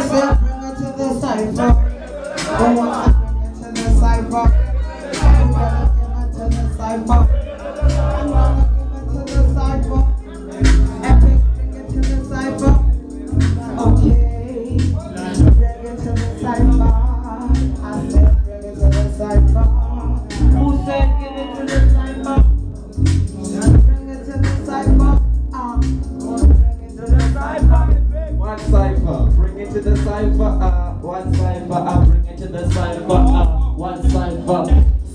said bring it to the cypher. Who wants to bring it to the cypher? I'm gonna give it to the cypher. I'm gonna give it to the cypher. Epic, bring it to the cypher. Okay, bring it to the cypher. I said bring it to the cypher. Who said give it to the cypher? Bring it to the cypher. Bring it to the cypher. One cypher, bring it to the cypher. One cypher, bring it to the cypher. One cypher.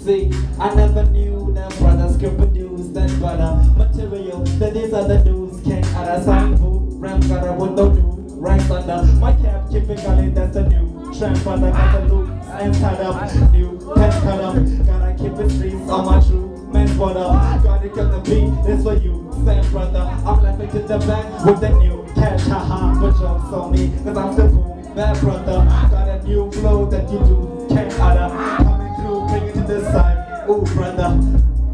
See, I never knew that brothers could produce that butter material. That these other dudes can't add a sign food. Ram gutter with no dude. Ranks under my cap, typically that's a new tramp under got the loop and tied up. New pants cut up. Gotta keep the streets on my true man's water. Gotta kill the beat, this for you, Sam brother. I'm laughing to the back with the new cash, haha. But jokes on me, cause I'm the boom, bad brother. Got a new flow that you do can't utter. Coming through, bring it to the side. Ooh, brother.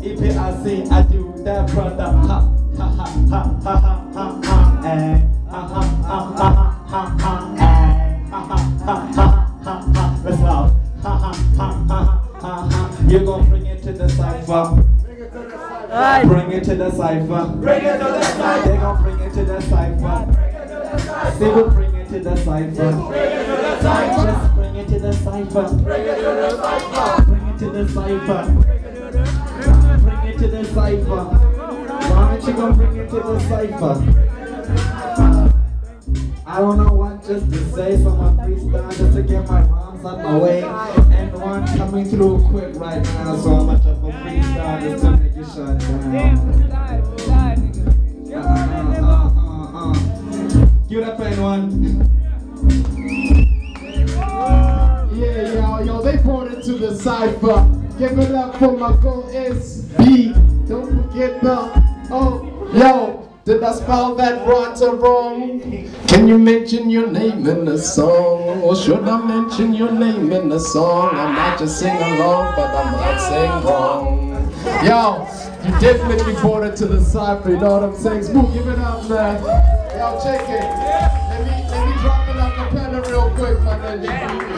EPIC, I do that, brother. Ha, ha, ha, ha, ha, ha, ha, ha, eh. Ha, ha, ha, ha, ha, ha, eh. Ha, ha, ha, ha, ha, ha. Let's go. Ha, ha, ha, ha, ha, ha. You're gonna bring it to the cypher. Bring it to the cypher. Bring it to the cypher. They're gonna bring it to the cypher. They will bring it to the cypher. Just bring it to the cypher. Bring it to the cypher. Bring it to the cypher. Bring it to the cypher. Why don't you gonna bring it to the cypher? I don't know what just to say, so my freestyle just to get my rhymes out my way. And one coming through quick right now, so I'm much of a freestyle just to make it shut down. Give it up for anyone. Yeah, yo, they brought it to the cypher. Give it up for my girl SB. Don't forget the, yo. Did I spell that right or wrong? Can you mention your name in the song? Or should I mention your name in the song? I might just sing along, but I might sing wrong. Yo, you definitely brought it to the cypher, you know what I'm saying? Smooth, give it up, man. Yo, check it. Let me drop it a cappella real quick, my nigga.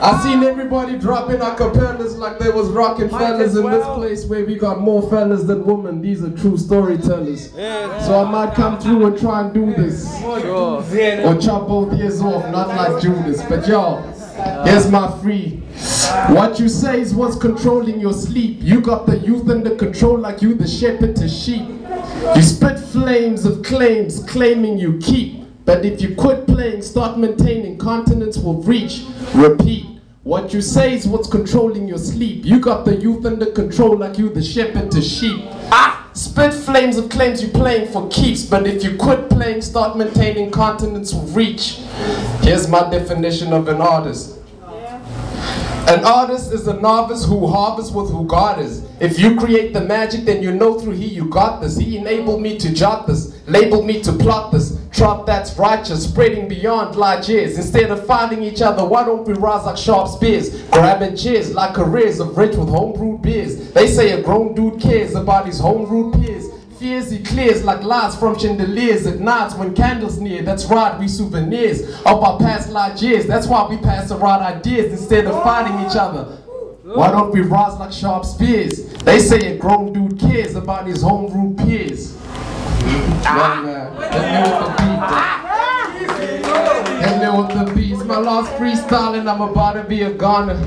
I seen everybody dropping acapellas like they was rocking fellas in this place where we got more fellas than women. These are true storytellers. So I might come through and try and do this. Or chop both ears off, not like Judas. But yo, here's my free. What you say is what's controlling your sleep. You got the youth under control like you the shepherd to sheep. You spit flames of claims claiming you keep. But if you quit playing, start maintaining, continents will reach. Repeat. What you say is what's controlling your sleep. You got the youth under control like you the shepherd to sheep. Spit flames of claims you playing for keeps. But if you quit playing, start maintaining, continents will reach. Here's my definition of an artist. An artist is a novice who harvests with who God is. If you create the magic, then you know through He you got this. He enabled me to jot this, labeled me to plot this. Trot that's righteous, spreading beyond large years. Instead of finding each other, why don't we rise like sharp spears? Grabbing cheers like careers of rich with homebrewed beers. They say a grown dude cares about his homebrewed peers. Fears he clears like lights from chandeliers at nights when candles near. That's right, we souvenirs of our past large years. That's why we pass around ideas instead of fighting each other. Why don't we rise like sharp spears? They say a grown dude cares about his homebrewed peers. Hit me with the beat. It's my last freestyle and I'm about to be a goner.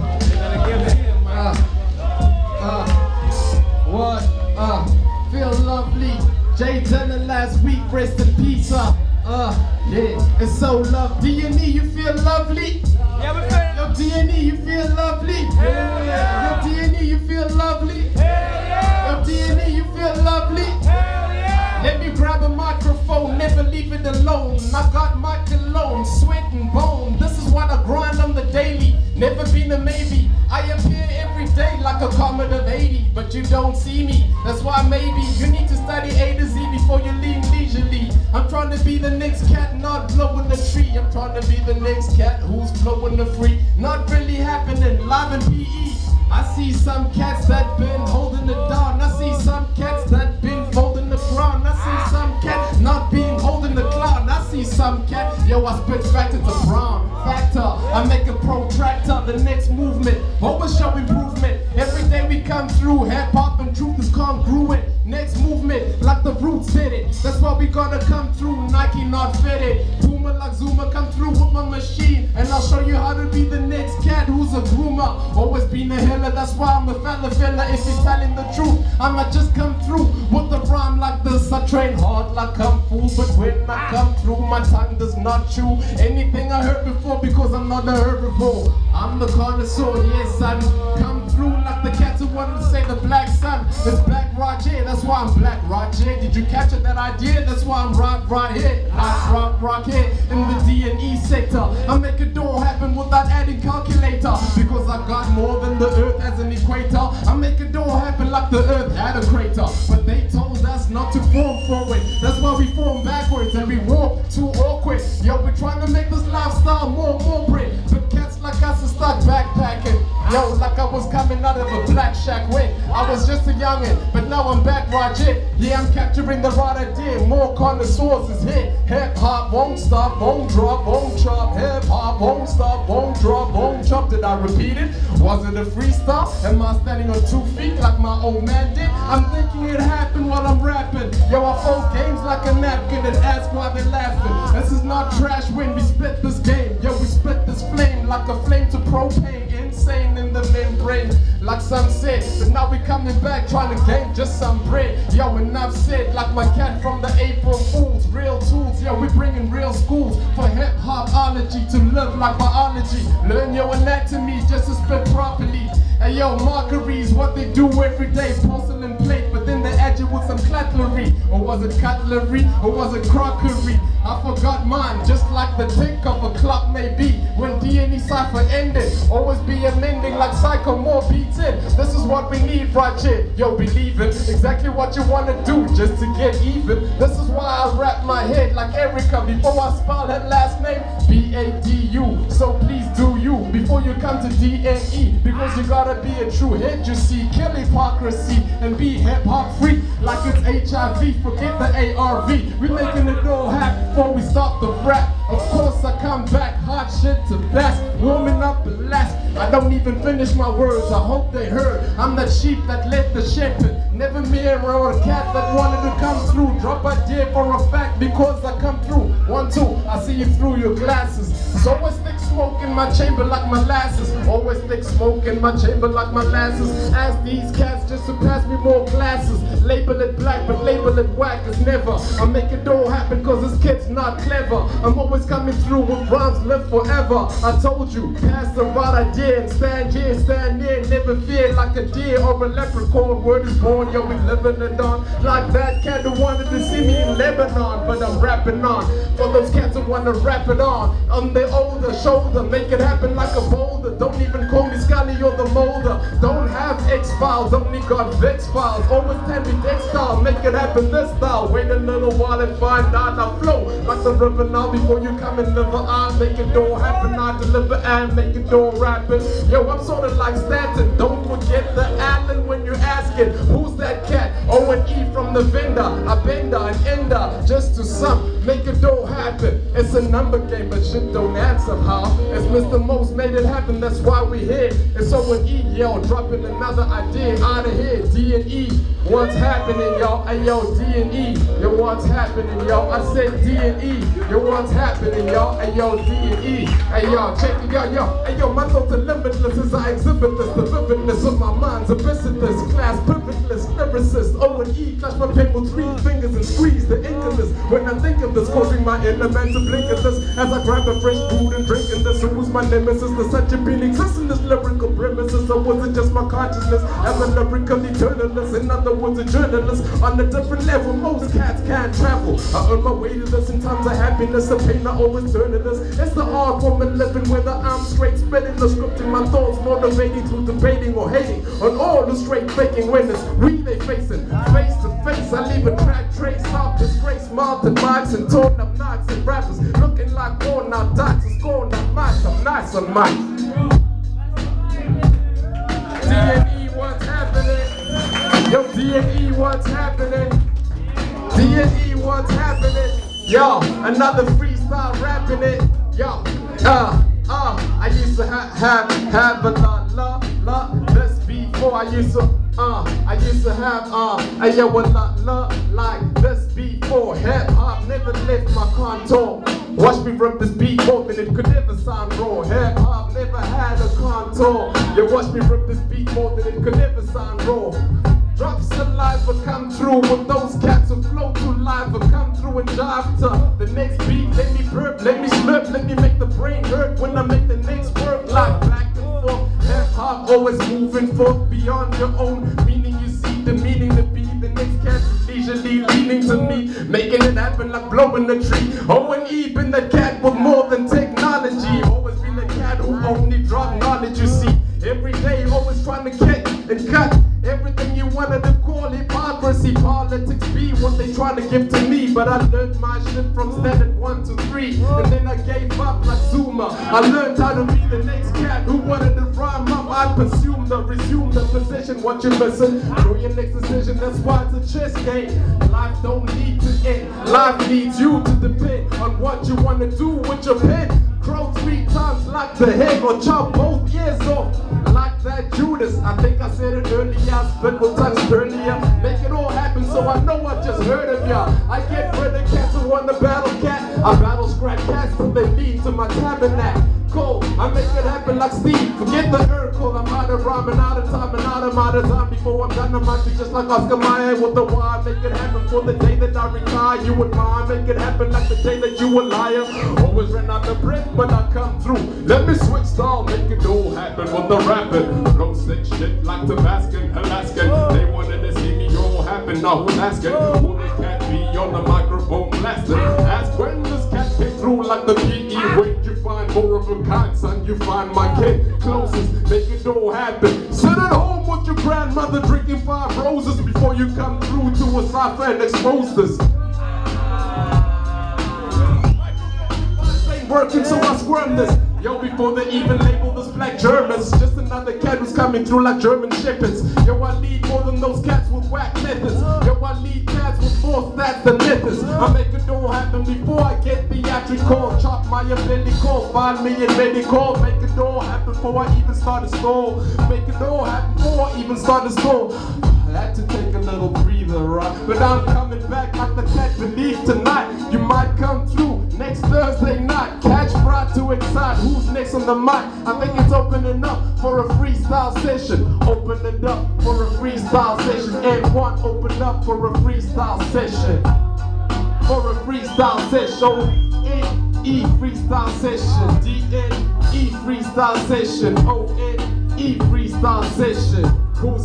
Feel lovely. Jay Turner last week, rest in peace. Yeah, it's so lovely. DnE, you feel lovely? Yeah, we feel. Yo, DnE, you feel lovely? Yeah. Yo, DnE, you feel lovely? Yeah. Yo, DnE, you feel lovely? Yeah. Let me grab a microphone, never leave it alone. I got my cologne, sweat and bone. This is what I grind on the daily. Never been a maybe. I appear every day like a comet of 80, but you don't see me. That's why maybe you need to study A to Z before you leave leisurely. I'm trying to be the next cat, not blowing the tree. I'm trying to be the next cat who's blowing the free. Not really happening, live in PE. I see some cats that been holding it down. I see some cats that been folding the ground. I see some cat not being holding the cloud. I see some cat, Yo, I spit factor to brown factor. I make a protractor, the next movement. Always show improvement. Every day we come through. Hip hop and truth is congruent. Next movement, like the roots did it. That's why we gotta come through. Nike not fitted. Boomer like Zuma, come through with my machine. And I'll show you how to be the next cat who's a groomer. Always been a healer, that's why I'm a fella. If you're telling the truth, I'ma just come through with the rhyme like this. I train hard like Kung Fu, but when I come through, my tongue does not chew anything I heard before, because I'm not a herbivore. I'm the connoisseur, yes, son. Come through like the cats who wanted to say the black sun. It's Black Roger, that's why I'm Black Roger. Did you capture that idea? That's why I'm right here. I rock here in the DnE sector. I make a door happen without adding calculator, because I got more than the earth as an equator. I make a door happen like the earth had a crater, but they told us not to form forward. That's why we form backwards and we walk too awkward. Yo, we're trying to make this lifestyle more bread, but cats like us are stuck backpacking. Yo, like I was coming out of a black shack when I was just a youngin', but now I'm back Roger. Yeah, I'm capturing the right idea. More connoisseurs is here. Hip hop won't stop, won't drop, won't chop. Hip hop won't stop, won't drop, won't chop. Did I repeat it? Was it a freestyle? Am I standing on 2 feet like my old man did? I'm thinking it happened while I'm rapping. Yo, I fold games like a napkin and ask why they're laughing. This is not trash when we split this game. Yo, we split this flame like a flame to propane. Insane in the membrane, like some said. But now we coming back trying to gain just some bread. Yo, enough said, like my cat from the April Fools. Real tools, yo, we bringing real schools for hip-hopology to live like biology. Learn your anatomy just to spit properly. Hey yo, mockeries, what they do every day. Porcelain plate, but then they add you with some cutlery. Or was it cutlery, or was it crockery? I forgot mine, just like the tick of a clock may be. When DnE cypher ended, always be amending like Psycho, more beats in. This is what we need right here. Yo, believe it, exactly what you wanna do just to get even. This is why I wrap my head like Erica before I spell her last name, B-A-D-U. So please do you before you come to DnE, because you gotta be a true hit, you see. Kill hypocrisy and be hip-hop free like it's HIV. Forget the ARV. We making it all happen before we start the rap. Of course I come back, hot shit to blast, warming up and last. I don't even finish my words, I hope they heard. I'm that sheep that led the shepherd, never mirror a cat that wanted to come through. Drop idea for a fact because I come through. 1, 2, I see you through your glasses. There's always thick smoke in my chamber like molasses. Always thick smoke in my chamber like molasses. Ask these cats just to pass me more glasses. Label it black but label it whack as never. I make it all happen cause this kid's not clever. I'm always coming through with rhymes live forever. I told you, pass the right idea and stand here, stand near, never fear like a deer or a leprechaun. Word is born, yo, we living it on. Like that cat who wanted to see me in Lebanon, but I'm rapping on. For those cats who wanna rap it on their older shoulder, make it happen like a boulder. Don't even call me Scully or the molder. Don't have X-Files, only got Vex-Files. Always tell me X-Style, make it happen this style. Wait a little while and find out I flow like the river now before you come and live. I make it all happen, I deliver and make it all rapping. Yo, I'm sorta like Stanton, don't forget the Allen when you're asking who's that cat? O&E from the vendor, a bender, an ender, just to sum, make it all happen. It's a number game, but shit don't add somehow. It's Mr. Most made it happen, that's why we here. It's O&E, yo, dropping another idea out of here. DnE, what's happening, y'all? Hey, yo, DnE, yo, what's happening, y'all? I said DnE, yo, what's happening, y'all? Hey, yo, DnE, hey, yo, check it out, yo. Hey, yo, my thoughts are limitless as I exhibit this. The vividness of my mind's abyssalist, class privileged, lyricist. O&E, clash my pen with 3 fingers and squeeze the ink of this. When I think of this, causing my inner man to blink at this, as I grab a fresh food and drink in this. Who's my nemesis? The such a being exists in this lyrical premises. Or was it just my consciousness as a lyrical eternalist? In other words, a journalist on a different level. Most cats can't travel. I earn my way to this in times of happiness, a pain I always turn to this. It's the art form of living, whether I'm straight spitting or scripting my thoughts, motivating through debating or hating on all the straight faking winners. We they facing face to face. I leave a crack trace, top disgrace, mountain mics and torn up knocks and rappers looking like worn out dots and scoring up mics. I'm nice on mics. DnE, what's happening? Yo, DnE, what's happening? DnE, what's happening? Yo, another freestyle. freestyle rapping it. Yo, I used to have a lot, this before. I used to have a lot like this before. Hip hop never left my contour. Watch me rip this beat more than it could ever sound raw. Hip hop never had a contour. You watch me rip this beat more than it could ever sound raw. Drops alive will come through with those cats who flow through live will come through and jive to the next beat. Let me burp, let me slurp, let me make the brain hurt when I make the next work like back and forth. Hip hop always moving forth beyond your own meaning. You see the meaning to be the next cat leisurely leaning to me, making it happen like blowing a tree. O&E been the cat with more than technology. Always been the cat who only drop knowledge. You see, every day always trying to get and cut everything you wanted to call hypocrisy. Politics be what they trying to give to me, but I learned my shit from standard 1 to 3, and then I gave up like Zuma. I learned how to be the next cat who wanted to rhyme up. I resume the position. What you missing? Know your next decision. That's why it's a chess game. Life don't need to end. Life needs you to depend on what you want to do with your pen. Crow 3 times like the head or chop both ears off like that Judas. I think I said it earlier, I spit with touch earlier. Make it all happen so I know I just heard of ya. I get rid of cats who want to battle cat. I battle scratch cats till they lead to my tabernacle. I make it happen like Steve. Forget the Urkel. I'm out of rhyming, out of time, and out of my time. Before I'm done, I might be just like Oscar Mayer with the why. Make it happen for the day that I retire. You and mine. Make it happen like the day that you a liar. Always ran out of breath, but I come through. Let me switch style, make it all happen with the rapping. Flow sick shit like Tabascan, Alaskan. They wanted to see me all happen. Now who's asking? Who the cat be on the microphone blasting? Ask when this cat came through like the PE. Where'd you find more of a kind, son? You find my kid closest. Make it all happen. Sit at home with your grandmother drinking 5 roses before you come through to a cypher and expose this. Ain't working, so I squirm this. Yo, before they even labeled us black Germans, just another cat who's coming through like German shepherds. Yo, I lead more than those cats with whack methods. Yo, I lead cats with more stats than methods. I make it all happen before I get theatrical. Chop my umbilical, find me in medical. Make it all happen before I even start a stall. Make it all happen before I even start a stall. I had to take a little breather, right? But I'm coming back like the cat beneath tonight. You might come through next Thursday night. Catch Brad to excite. Who's next on the mic? I think it's opening up for a freestyle session. Open it up for a freestyle session. N1, open up for a freestyle session. For a freestyle session. DnE freestyle session. DnE freestyle session. ONE freestyle session. Who's